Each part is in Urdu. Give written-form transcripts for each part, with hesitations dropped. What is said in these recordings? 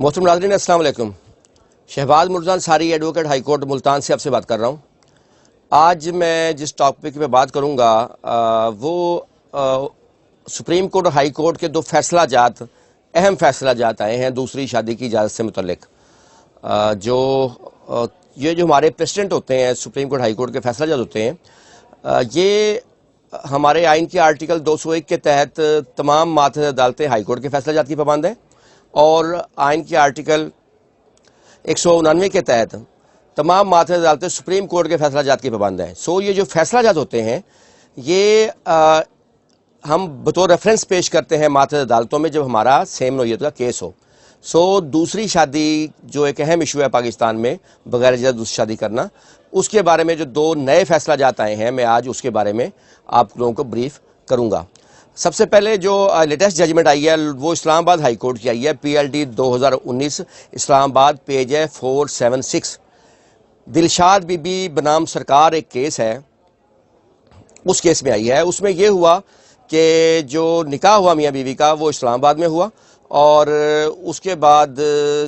محترم ناظرین السلام علیکم. Shahbaz Mirza Ansari advocate high court Multan سے آپ سے بات کر رہا ہوں. آج میں جس ٹاپک پہ بات کروں گا وہ سپریم کورٹ اور ہائی کورٹ کے دو فیصلہ جات، اہم فیصلہ جات آئے ہیں دوسری شادی کی اجازت سے متعلق. یہ جو ہمارے پریسیڈنٹ ہوتے ہیں سپریم کورٹ ہائی کورٹ کے فیصلہ جات ہوتے ہیں، یہ ہمارے آئین کے آرٹیکل 201 کے تحت تمام ماتحت عدالتیں ہائی کورٹ کے فیصلہ جات کی پابند ہیں، اور آئین کے آرٹیکل 199 کے تحت تمام ماتحت عدالتیں سپریم کورٹ کے فیصلہ جات کی پابند ہیں. یہ جو فیصلہ جات ہوتے ہیں یہ ہم بطور ریفرنس پیش کرتے ہیں ماتحت عدالتوں میں جب ہمارا سیم نوعیت کا کیس ہو. دوسری شادی جو ایک اہم ایشو ہے پاکستان میں، بغیر اجازت دوسری شادی کرنا، اس کے بارے میں جو دو نئے فیصلہ جات آئے ہیں میں آج اس کے بارے میں آپ لوگوں کو بریف کروں گا. سب سے پہلے جو لیٹسٹ ججمنٹ آئی ہے وہ اسلام آباد ہائی کورٹ کی آئی ہے، PLD 2019 اسلام آباد، پیج ہے 476. دلشاد بی بی بنام سرکار ایک کیس ہے، اس کیس میں آئی ہے. اس میں یہ ہوا کہ جو نکاح ہوا میاں بیوی کا وہ اسلام آباد میں ہوا، اور اس کے بعد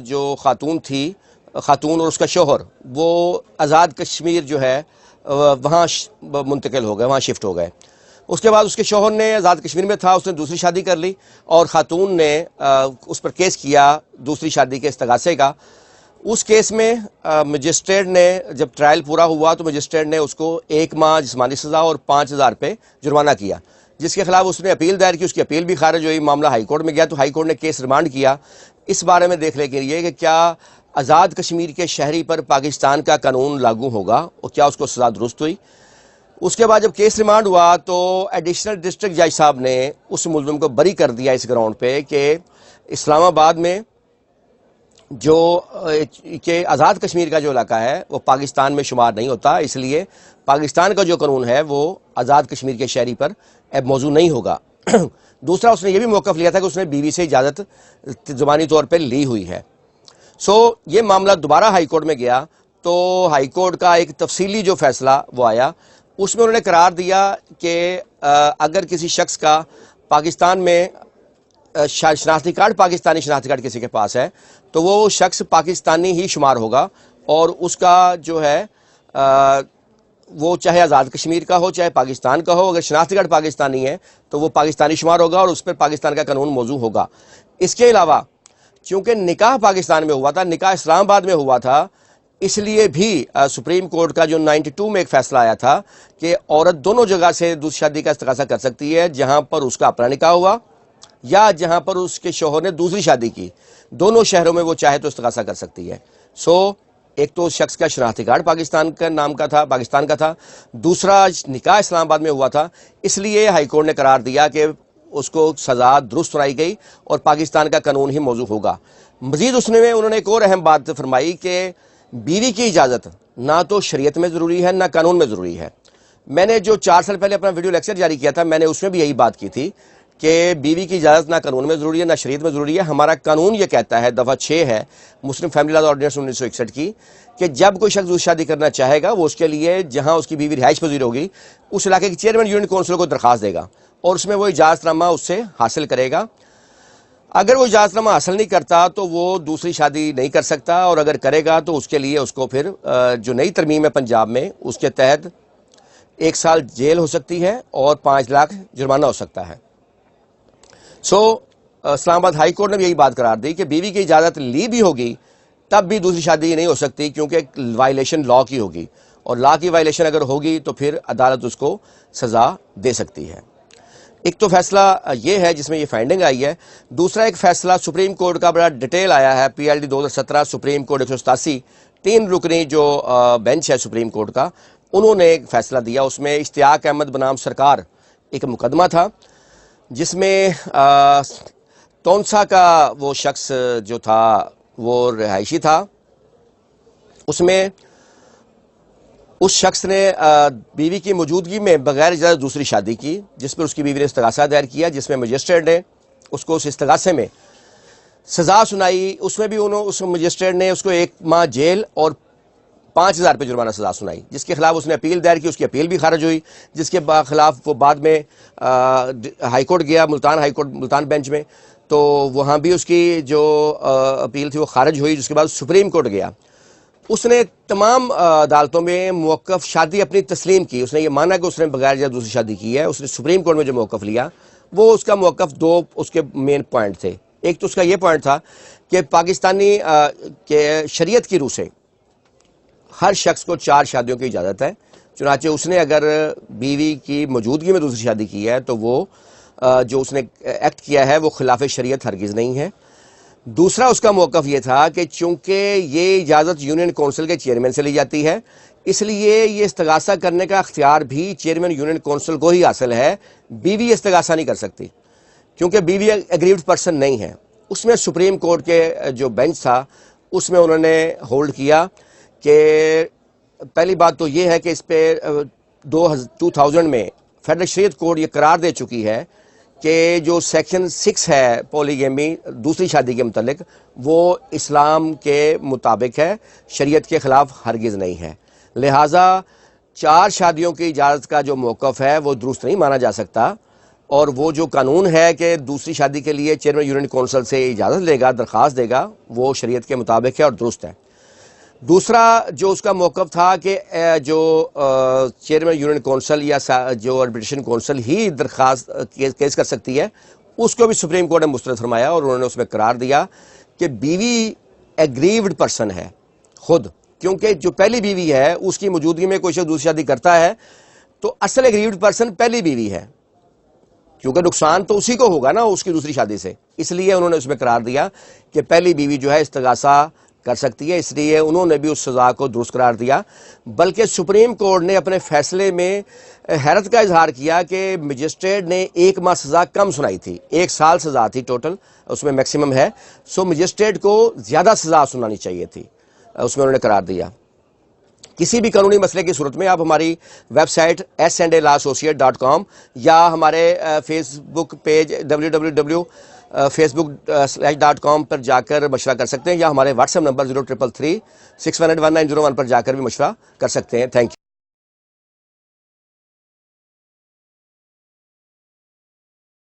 جو خاتون تھی، خاتون اور اس کا شوہر، وہ آزاد کشمیر جو ہے وہاں منتقل ہو گئے، وہاں شفٹ ہو گئے. اس کے بعد اس کے شوہر نے آزاد کشمیر میں تھا، اس نے دوسری شادی کر لی، اور خاتون نے اس پر کیس کیا دوسری شادی کے استغاثے کا. اس کیس میں مجسٹریٹ نے جب ٹرائل پورا ہوا تو مجسٹریٹ نے اس کو 1 ماہ جسمانی سزا اور 5000 روپے جرمانہ کیا، جس کے خلاف اس نے اپیل دائر کی. اس کی اپیل بھی خارج ہوئی، معاملہ ہائی کورٹ میں گیا تو ہائی کورٹ نے کیس ریمانڈ کیا اس بارے میں دیکھنے کے لیے کہ کیا آزاد کشمیر کے شہری پر پاکستان کا قانون لاگو ہوگا اور کیا اس کو سزا درست ہوئی. اس کے بعد جب کیس ریمانڈ ہوا تو ایڈیشنل ڈسٹرکٹ جج صاحب نے اس ملزم کو بری کر دیا اس گراؤنڈ پہ کہ اسلام آباد میں جو کہ آزاد کشمیر کا جو علاقہ ہے وہ پاکستان میں شمار نہیں ہوتا، اس لیے پاکستان کا جو قانون ہے وہ آزاد کشمیر کے شہری پر اب موضوع نہیں ہوگا. دوسرا اس نے یہ بھی موقف لیا تھا کہ اس نے بیوی سے اجازت زبانی طور پہ لی ہوئی ہے. یہ معاملہ دوبارہ ہائی کورٹ میں گیا تو ہائی کورٹ کا ایک تفصیلی جو فیصلہ وہ آیا، اس میں انہوں نے قرار دیا کہ اگر کسی شخص کا پاکستان میں شناختی کارڈ، پاکستانی شناختی کارڈ کسی کے پاس ہے تو وہ شخص پاکستانی ہی شمار ہوگا، اور اس کا جو ہے وہ چاہے آزاد کشمیر کا ہو چاہے پاکستان کا ہو، اگر شناختی کارڈ پاکستانی ہے تو وہ پاکستانی شمار ہوگا اور اس پر پاکستان کا قانون موضوع ہوگا. اس کے علاوہ چونکہ نکاح پاکستان میں ہوا تھا، نکاح اسلام آباد میں ہوا تھا، اس لیے بھی سپریم کورٹ کا جو 92 میں ایک فیصلہ آیا تھا کہ عورت دونوں جگہ سے دوسری شادی کا استغاثہ کر سکتی ہے، جہاں پر اس کا اپنا نکاح ہوا یا جہاں پر اس کے شوہر نے دوسری شادی کی. دونوں شہروں میں وہ چاہے تو استغاثہ کر سکتی ہے. ایک تو شخص کا شناختی کارڈ پاکستان کا نام کا تھا، پاکستان کا تھا، دوسرا نکاح اسلام آباد میں ہوا تھا، اس لیے ہائی کورٹ نے قرار دیا کہ اس کو سزا درست سنائی گئی اور پاکستان کا قانون ہی موضوع ہوگا. مزید اس میں انہوں نے ایک اور اہم بات فرمائی کہ بیوی کی اجازت نہ تو شریعت میں ضروری ہے نہ قانون میں ضروری ہے. میں نے جو 4 سال پہلے اپنا ویڈیو لیکچر جاری کیا تھا، میں نے اس میں بھی یہی بات کی تھی کہ بیوی کی اجازت نہ قانون میں ضروری ہے نہ شریعت میں ضروری ہے. ہمارا قانون یہ کہتا ہے، دفعہ 6 ہے مسلم فیملی لاز آرڈیننس 1961 کی، کہ جب کوئی شخص دوسری شادی کرنا چاہے گا وہ اس کے لیے جہاں اس کی بیوی رہائش پذیر ہوگی اس علاقے کے چیئرمین یونین کونسل کو درخواست دے گا اور اس میں وہ اجازت نامہ اس سے حاصل کرے گا. اگر وہ اجازت نامہ حاصل نہیں کرتا تو وہ دوسری شادی نہیں کر سکتا، اور اگر کرے گا تو اس کے لیے اس کو پھر جو نئی ترمیم ہے پنجاب میں اس کے تحت 1 سال جیل ہو سکتی ہے اور 5 لاکھ جرمانہ ہو سکتا ہے. اسلام آباد ہائی کورٹ نے بھی یہی بات قرار دی کہ بیوی کی اجازت لی بھی ہوگی تب بھی دوسری شادی نہیں ہو سکتی، کیونکہ وائلیشن لا کی ہوگی، اور لا کی وائلیشن اگر ہوگی تو پھر عدالت اس کو سزا دے سکتی ہے. ایک تو فیصلہ یہ ہے جس میں یہ فائنڈنگ آئی ہے. دوسرا ایک فیصلہ سپریم کورٹ کا بڑا ڈیٹیل آیا ہے، PLD 2017 سپریم کورٹ 187 3 رکنی جو بینچ ہے سپریم کورٹ کا، انہوں نے ایک فیصلہ دیا. اس میں اشتیاق احمد بنام سرکار ایک مقدمہ تھا جس میں تونسا کا وہ شخص جو تھا وہ رہائشی تھا. اس میں اس شخص نے بیوی کی موجودگی میں بغیر اجازت دوسری شادی کی، جس پر اس کی بیوی نے استغاثہ دائر کیا، جس میں مجسٹریٹ نے اس کو اس استغاثے میں سزا سنائی. اس میں بھی اس مجسٹریٹ نے اس کو 1 ماہ جیل اور 5,000 روپے جرمانہ سزا سنائی، جس کے خلاف اس نے اپیل دائر کی. اس کی اپیل بھی خارج ہوئی، جس کے خلاف وہ بعد میں ہائی کورٹ گیا، ملتان بینچ میں، تو وہاں بھی اس کی جو اپیل تھی وہ خارج ہوئی. جس کے بعد سپریم کورٹ گیا. اس نے تمام عدالتوں میں موقف شادی اپنی تسلیم کی. اس نے یہ مانا کہ اس نے بغیر اجازت دوسری شادی کی ہے. اس نے سپریم کورٹ میں جو موقف لیا وہ اس کا موقف 2 اس کے مین پوائنٹ تھے. ایک تو اس کا یہ پوائنٹ تھا کہ پاکستانی کے شریعت کی روح سے ہر شخص کو 4 شادیوں کی اجازت ہے. چنانچہ اس نے اگر بیوی کی موجودگی میں دوسری شادی کی ہے تو وہ جو اس نے ایکٹ کیا ہے وہ خلاف شریعت ہرگز نہیں ہے. دوسرا اس کا موقف یہ تھا کہ چونکہ یہ اجازت یونین کونسل کے چیئرمین سے لی جاتی ہے، اس لیے یہ استغاثہ کرنے کا اختیار بھی چیئرمین یونین کونسل کو ہی حاصل ہے. بیوی استغاثہ نہیں کر سکتی کیونکہ بیوی ایگریوڈ پرسن نہیں ہے. اس میں سپریم کورٹ کے جو بینچ تھا اس میں انہوں نے ہولڈ کیا کہ پہلی بات تو یہ ہے کہ اس پہ 2000 میں فیڈرل شریعت کورٹ یہ قرار دے چکی ہے کہ جو سیکشن 6 ہے پولیگیمی دوسری شادی کے متعلق وہ اسلام کے مطابق ہے، شریعت کے خلاف ہرگز نہیں ہے. لہٰذا 4 شادیوں کی اجازت کا جو موقف ہے وہ درست نہیں مانا جا سکتا، اور وہ جو قانون ہے کہ دوسری شادی کے لیے چیئرمین یونین کونسل سے اجازت لے گا، درخواست دے گا، وہ شریعت کے مطابق ہے اور درست ہے. دوسرا جو اس کا موقف تھا کہ جو چیئرمین یونین کونسل یا جو آربیٹریشن کونسل ہی درخواست کیس کر سکتی ہے، اس کو بھی سپریم کورٹ نے مسترد فرمایا اور انہوں نے اس میں قرار دیا کہ بیوی ایگریوڈ پرسن ہے خود، کیونکہ جو پہلی بیوی ہے اس کی موجودگی میں کوئی شخص دوسری شادی کرتا ہے تو اصل ایگریوڈ پرسن پہلی بیوی ہے، کیونکہ نقصان تو اسی کو ہوگا نا اس کی دوسری شادی سے. اس لیے انہوں نے اس میں قرار دیا کہ پہلی بیوی جو ہے استغاثہ کر سکتی ہے. اس لیے انہوں نے بھی اس سزا کو درست قرار دیا. بلکہ سپریم کورٹ نے اپنے فیصلے میں حیرت کا اظہار کیا کہ مجسٹریٹ نے 1 ماہ سزا کم سنائی تھی، 1 سال سزا تھی ٹوٹل، اس میں میکسیمم ہے. سو مجسٹریٹ کو زیادہ سزا سنانی چاہیے تھی، اس میں انہوں نے قرار دیا. کسی بھی قانونی مسئلے کی صورت میں آپ ہماری ویب سائٹ sandallassociate.com یا ہمارے فیس بک پیج www.facebook.com پر جا کر مشورہ کر سکتے ہیں، یا ہمارے واٹس ایپ نمبر 0333 618 1901 پر جا کر بھی مشورہ کر سکتے ہیں. Thank you.